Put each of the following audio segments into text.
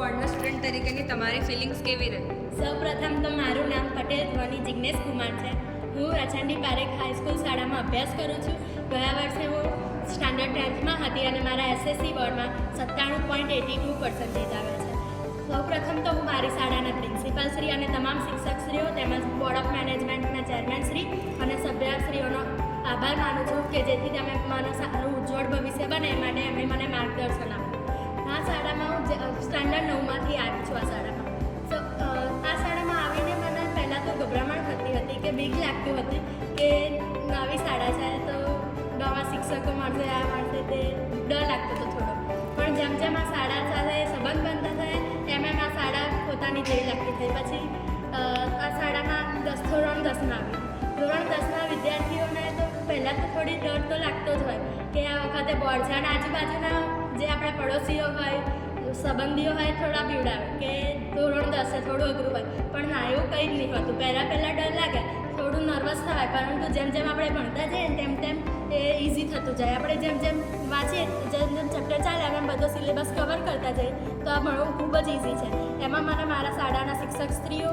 બોર્ડના સ્ટુડન્ટ તરીકેની તમારી ફિલિંગ્સ કેવી રહી? સૌપ્રથમ તો મારું નામ પટેલ ધ્વનિ જિગ્નેશ કુમાર છે. હું રછાંડી પારેખ હાઈસ્કૂલ શાળામાં અભ્યાસ કરું છું. ગયા વર્ષે હું સ્ટાન્ડર્ડ 10થમાં હતી અને મારા એસએસસી બોર્ડમાં 97.82% આવ્યા છે. સૌપ્રથમ તો હું મારી શાળાના પ્રિન્સિપાલ શ્રી અને તમામ શિક્ષકશ્રીઓ તેમજ બોર્ડ ઓફ મેનેજમેન્ટના ચેરમેન શ્રી અને સભ્યશ્રીઓનો આભાર માનું છું કે જેથી તમે મારું સારું ઉજ્જવળ ભવિષ્ય બને એ માટે એમણે મને માર્ગદર્શન આપ્યું. આ શાળામાં હું સ્ટાન્ડર્ડ 9માંથી આવી છું. આ શાળામાં આવીને મને પહેલાં તો ગભરામણ થતી હતી કે બીક લાગતી હતી કે નવી શાળા છે તો નવા શિક્ષકો મળશે આ મળશે તે ડર લાગતો હતો થોડો. પણ જેમ જેમ આ શાળા સાથે સંબંધ બનતા થાય એમ એમ આ શાળા પોતાની જેવી લાગતી થઈ. પછી આ શાળામાં ધોરણ 10માં આવી. ધોરણ 10ના વિદ્યાર્થીઓને તો પહેલાં તો થોડી ડર તો લાગતો જ હોય કે આ વખતે બોર્ડ છે અને આજુબાજુના જે આપણા પડોશીઓ હોય સંબંધીઓ હોય થોડા બીવડાવે કે ધોરણ 10 છે થોડું અઘરું હોય. પણ ના, એવું કંઈ જ નહીં હોતું. પહેલાં ડર લાગે, થોડું નર્વસ થવાય, પરંતુ જેમ જેમ આપણે ભણતા જઈએ તેમ તેમ એ ઇઝી થતું જાય. આપણે જેમ જેમ વાંચીએ જેમ જેમ ચેપ્ટર ચાલે એમ બધો સિલેબસ કવર કરતા જઈએ તો આ ભણવું ખૂબ જ ઇઝી છે. એમાં મને મારા શાળાના શિક્ષક સ્ત્રીઓ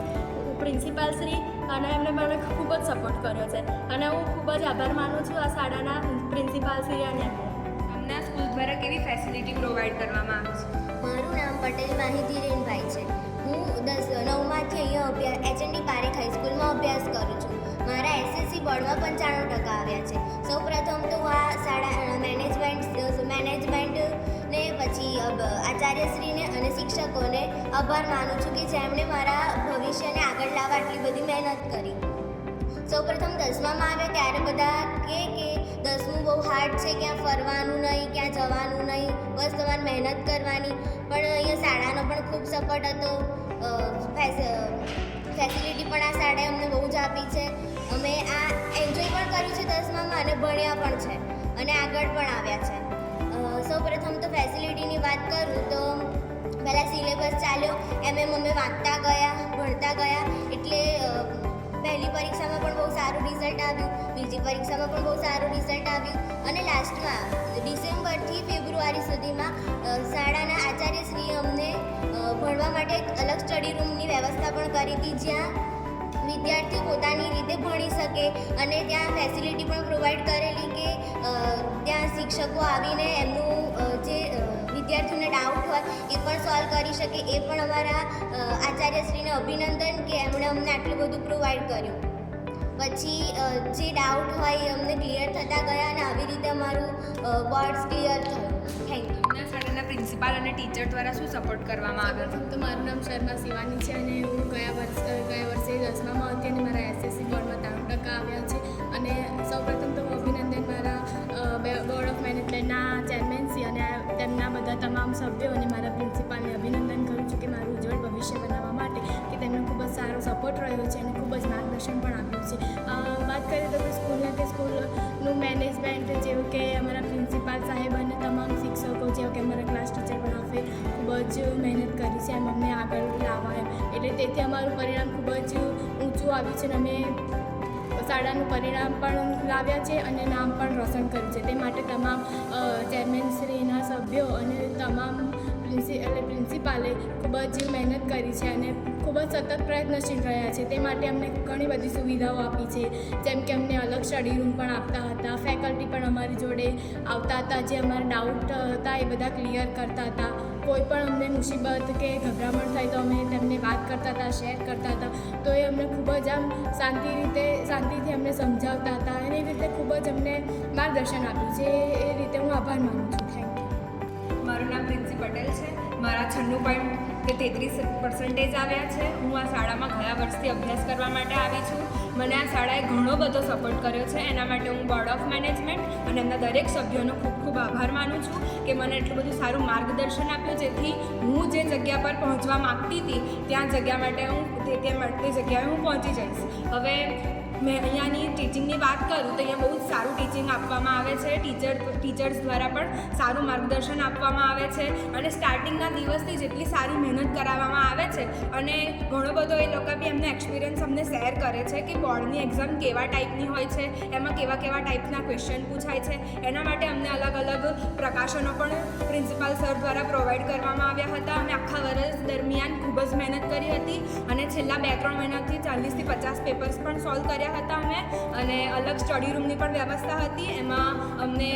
પ્રિન્સિપાલ શ્રી અને એમણે મને ખૂબ જ સપોર્ટ કર્યો છે અને હું ખૂબ જ આભાર માનું છું આ શાળાના પ્રિન્સિપાલ શ્રી અને અમને આ સ્કૂલ દ્વારા કેવી ફેસિલિટી પ્રોવાઈડ કરવામાં આવે છે? મારું નામ પટેલ માહિતીરેનભાઈ છે. હું 9માંથી અહીંયા એચએનડી પારેખ હાઈસ્કૂલમાં અભ્યાસ કરું છું. મારા એસએસસી બોર્ડમાં 95% આવ્યા છે. સૌપ્રથમ તો આ શાળા મેનેજમેન્ટને પછી આચાર્યશ્રીને અને શિક્ષકોને આભાર માનું છું કે જેમણે મારા ભવિષ્યને આગળ લાવવા આટલી બધી મહેનત કરી. સૌપ્રથમ 10માં આવ્યા ત્યારે બધા કે 10મું બહુ હાર્ડ છે, ક્યાં ફરવાનું નહીં, ક્યાં જવાનું નહીં, બસ તમારે મહેનત કરવાની. પણ અહીંયા શાળાનો પણ ખૂબ સપોર્ટ હતો. ફેસિલિટી પણ આ શાળાએ અમને બહુ જ આપી છે. અમે આ એન્જોય પણ કર્યું છે 10માં અને ભણ્યા પણ છે અને આગળ પણ આવ્યા છે. સૌપ્રથમ તો ફેસિલિટીની વાત કરું તો પહેલાં સિલેબસ ચાલ્યો એમ અમે વાંચતા ગયા, ભણતા ગયા. એટલે પહેલી પરીક્ષામાં પણ બહુ સારું રિઝલ્ટ આવ્યું, બીજી પરીક્ષામાં પણ બહુ સારું રિઝલ્ટ આવ્યું અને લાસ્ટમાં ડિસેમ્બરથી ફેબ્રુઆરી સુધીમાં શાળાના આચાર્યશ્રીએ અમને ભણવા માટે એક અલગ સ્ટડી રૂમની વ્યવસ્થા પણ કરી હતી જ્યાં વિદ્યાર્થીઓ પોતાની રીતે ભણી શકે અને ત્યાં ફેસિલિટી પણ પ્રોવાઈડ કરેલી કે ત્યાં શિક્ષકો આવીને એમનું જે વિદ્યાર્થીઓને ડાઉટ હોય એ પણ સોલ્વ કરી શકે. એ પણ અમારા આચાર્યશ્રીને અભિનંદન કે એમણે અમને આટલું બધું પ્રોવાઈડ કર્યું. પછી જે ડાઉટ હોય એ અમને ક્લિયર થતા ગયા અને આવી રીતે અમારું બોર્ડ્સ ક્લિયર થયું. Thank you. અમને શાળાના પ્રિન્સિપાલ અને ટીચર દ્વારા શું સપોર્ટ કરવામાં આવ્યો? પ્રથમ તો મારું નામ શર્મા શિવાની છે અને હું ગયા વર્ષે 10માં હતી અને મારા એસએસસી બોર્ડમાં 93% આવ્યા છે. અને સૌપ્રથમ તો હું અભિનંદન મારા બોર્ડ ઓફ મેનેજમેન્ટના ચેરમેનશ્રી અને તેમના બધા તમામ સભ્યો અને મારા પ્રિન્સિપાલને અભિનંદન કરું છું કે મારું ઉજ્જવળ ભવિષ્ય બનાવવા માટે કે તેમનો ખૂબ જ સારો સપોર્ટ રહ્યો છે અને ખૂબ જ માર્ગદર્શન પણ આપ્યું છે. વાત કરીએ તો સ્કૂલનું મેનેજમેન્ટ જેવું કે અમારા પ્રિન્સિપાલ સાહેબ અને તમામ શિક્ષકો જેવું કે અમારા ક્લાસ ટીચર પણ આપણે ખૂબ જ મહેનત કરી છે એમ અમને આગળ લાવવા એટલે તેથી અમારું પરિણામ ખૂબ જ ઊંચું આવ્યું છે અને અમે શાળાનું પરિણામ પણ લાવ્યા છે અને નામ પણ રોશન કર્યું છે. તે માટે તમામ ચેરમેનશ્રીના સભ્યો અને તમામ પ્રિન્સિપાલે ખૂબ જ મહેનત કરી છે અને ખૂબ જ સતત પ્રયત્નશીલ રહ્યા છે. તે માટે અમને ઘણી બધી સુવિધાઓ આપી છે જેમ કે અમને અલગ સ્ટડી રૂમ પણ આપતા હતા, ફેકલ્ટી પણ અમારી જોડે આવતા હતા જે અમારા ડાઉટ હતા એ બધા ક્લિયર કરતા હતા. કોઈ પણ અમને મુસીબત કે ગભરામણ થાય તો અમે તેમને વાત કરતા હતા, શેર કરતા હતા. તો એ અમને ખૂબ જ આમ શાંતિથી અમને સમજાવતા હતા અને એ રીતે ખૂબ જ અમને માર્ગદર્શન આપ્યું છે. એ રીતે હું આભાર માનું છું. Thank you. મારું નામ પ્રિન્સી પટેલ છે. મારા 96.33% આવ્યા છે. હું આ શાળામાં ગયા વર્ષથી અભ્યાસ કરવા માટે આવી છું. મને આ શાળાએ ઘણો બધો સપોર્ટ કર્યો છે. એના માટે હું બોર્ડ ઓફ મેનેજમેન્ટ અને એમના દરેક સભ્યોનો ખૂબ ખૂબ આભાર માનું છું કે મને એટલું બધું સારું માર્ગદર્શન આપ્યું જેથી હું જે જગ્યા પર પહોંચવા માગતી હતી ત્યાં જગ્યાએ હું પહોંચી જઈશ. હવે મેં અહીંયાની ટીચિંગની વાત કરું તો અહીંયા બહુ જ સારું ટીચિંગ આપવામાં આવે છે. ટીચર્સ દ્વારા પણ સારું માર્ગદર્શન આપવામાં આવે છે અને સ્ટાર્ટિંગના દિવસથી જેટલી સારી મહેનત કરાવવામાં આવે છે અને ઘણો બધો એ લોકો બી એમનો એક્સપિરિયન્સ અમને શેર કરે છે કે બોર્ડની એક્ઝામ કેવા ટાઈપની હોય છે, એમાં કેવા કેવા ટાઈપના ક્વેશ્ચન પૂછાય છે એના માટે અમને અલગ અલગ પ્રકાશનો પણ પ્રિન્સિપાલ સર દ્વારા પ્રોવાઈડ કરવામાં આવ્યા હતા. અમે આખા વર્ષ દરમિયાન ખૂબ જ મહેનત કરી હતી અને છેલ્લા 2-3 મહિનાથી 40 થી 50 પેપર્સ પણ સોલ્વ કર્યા હતા અમે. અને અલગ સ્ટડી રૂમની પણ વ્યવસ્થા હતી. એમાં અમને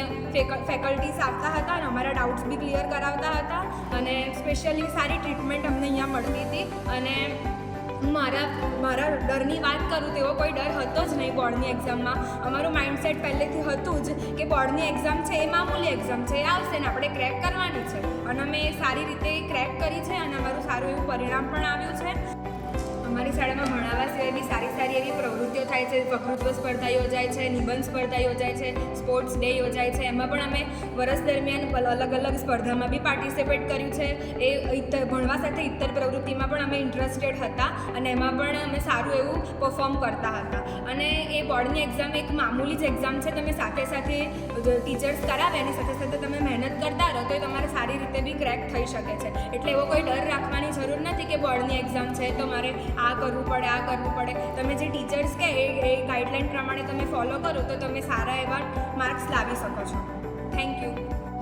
ફેકલ્ટીસ આવતા હતા અને અમારા ડાઉટ્સ બી ક્લિયર કરાવતા હતા અને સ્પેશિયલી સારી ટ્રીટમેન્ટ અમને અહીંયા મળતી હતી. અને મારા ડરની વાત કરું તેવો કોઈ ડર હતો જ નહીં બોર્ડની એક્ઝામમાં. અમારું માઇન્ડસેટ પહેલેથી હતું જ કે બોર્ડની એક્ઝામ છે એ મામૂલી એક્ઝામ છે, એ આવશે ને આપણે ક્રેક કરવાની છે. અને અમે સારી રીતે ક્રેક કરી છે અને અમારું સારું એવું પરિણામ પણ આવ્યું છે. અમારી શાળામાં ભણાવવા સિવાય બી સારી એવી પ્રવૃત્તિઓ થાય છે. વક્તૃત્વ સ્પર્ધા યોજાય છે, નિબંધ સ્પર્ધા યોજાય છે, સ્પોર્ટ્સ ડે યોજાય છે. એમાં પણ અમે વર્ષ દરમિયાન અલગ અલગ સ્પર્ધામાં બી પાર્ટિસિપેટ કર્યું છે. એ ભણવા સાથે ઇત્તર પ્રવૃત્તિમાં પણ અમે ઇન્ટરેસ્ટેડ હતા અને એમાં પણ અમે સારું એવું પરફોર્મ કરતા હતા. અને એ બોર્ડની એક્ઝામ એક મામૂલી જ એક્ઝામ છે. તમે સાથે ટીચર્સ કરાવે એની સાથે તમે મહેનત કરતા રહો તો એ તમારે સારી રીતે બી ક્રેક થઈ શકે છે. એટલે એવો કોઈ ડર રાખવાની જરૂર નથી કે બોર્ડની એક્ઝામ છે તો મારે આ કરવું પડે. તમે જે ટીચર્સ કહે એ ગાઈડલાઈન પ્રમાણે તમે ફોલો કરો તો તમે સારા એવા માર્ક્સ લાવી શકો છો. Thank you.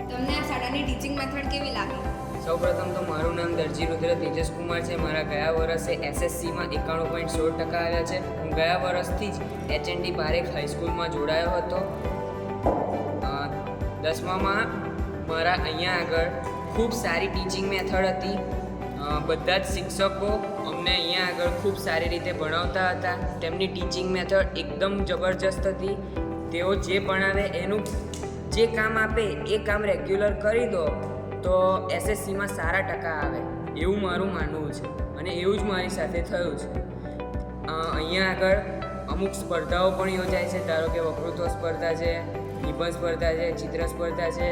તમને આ શાળાની ટીચિંગ મેથડ કેવી લાગી? સૌપ્રથમ તો મારું નામ દરજી રુદ્ર તેજસ કુમાર છે. મારા ગયા વર્ષે SSCમાં 91.16% આવ્યા છે. હું ગયા વર્ષથી જ HND પારેખ હાઈસ્કૂલમાં જોડાયો હતો. 10મામાં મારા અહીંયા આગળ ખૂબ સારી ટીચિંગ મેથડ હતી. બધા જ શિક્ષકો અમને અહીંયા આગળ ખૂબ સારી રીતે ભણાવતા હતા. તેમની ટીચિંગ મેથડ એકદમ જબરજસ્ત હતી. તેઓ જે ભણાવે એનું જે કામ આપે એ કામ રેગ્યુલર કરી દો તો SSCમાં સારા ટકા આવે એવું મારું માનવું છે અને એવું જ મારી સાથે થયું છે. અહીંયા આગળ અમુક સ્પર્ધાઓ પણ યોજાય છે. ધારો કે વક્તૃત્વ સ્પર્ધા છે, નિબંધ સ્પર્ધા છે, ચિત્ર સ્પર્ધા છે,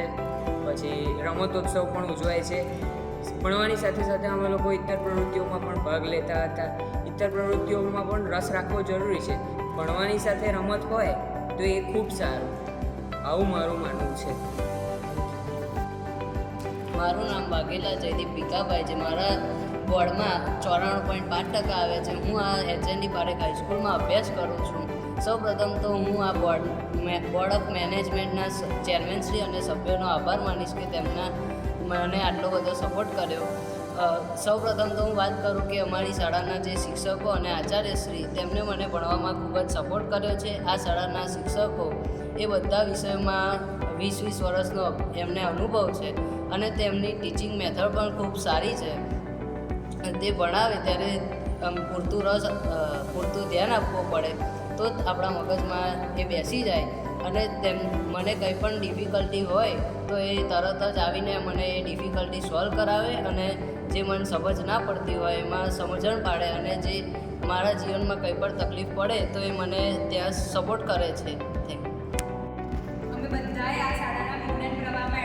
પછી રમતોત્સવ પણ ઉજવાય છે. ભણવાની સાથે અમે લોકો ઇત્તર પ્રવૃત્તિઓમાં પણ ભાગ લેતા હતા. ઇત્તર પ્રવૃત્તિઓમાં પણ રસ રાખવો જરૂરી છે. ભણવાની સાથે રમત હોય તો એ ખૂબ સારું. આવું મારું માનવું છે. મારું નામ વાઘેલા જયદીપ ભીખાભાઈ છે. મારા બોર્ડમાં 94.5% આવ્યા છે. હું આ HND પારેખ હાઈસ્કૂલમાં અભ્યાસ કરું છું. સૌપ્રથમ તો હું આ બોર્ડ ઓફ મેનેજમેન્ટના ચેરમેનશ્રી અને સભ્યોનો આભાર માનીશ કે તેમના મને આટલો બધો સપોર્ટ કર્યો. સૌપ્રથમ તો હું વાત કરું કે અમારી શાળાના જે શિક્ષકો અને આચાર્યશ્રી તેમને મને ભણવામાં ખૂબ જ સપોર્ટ કર્યો છે. આ શાળાના શિક્ષકો એ બધા વિષયોમાં 20 વર્ષનો એમને અનુભવ છે અને તેમની ટીચિંગ મેથડ પણ ખૂબ સારી છે. તે ભણાવે ત્યારે પૂરતું ધ્યાન આપવું પડે તો જ આપણા મગજમાં એ બેસી જાય અને મને કંઈ પણ ડિફિકલ્ટી હોય તો એ તરત જ આવીને મને એ ડિફિકલ્ટી સોલ્વ કરાવે અને જે મને સમજ ના પડતી હોય એમાં સમજણ પાડે અને જે મારા જીવનમાં કંઈ પણ તકલીફ પડે તો એ મને ત્યાં સપોર્ટ કરે છે. અમે બધાએ આ શાળાના વિજ્ઞાન પ્રવાહમાં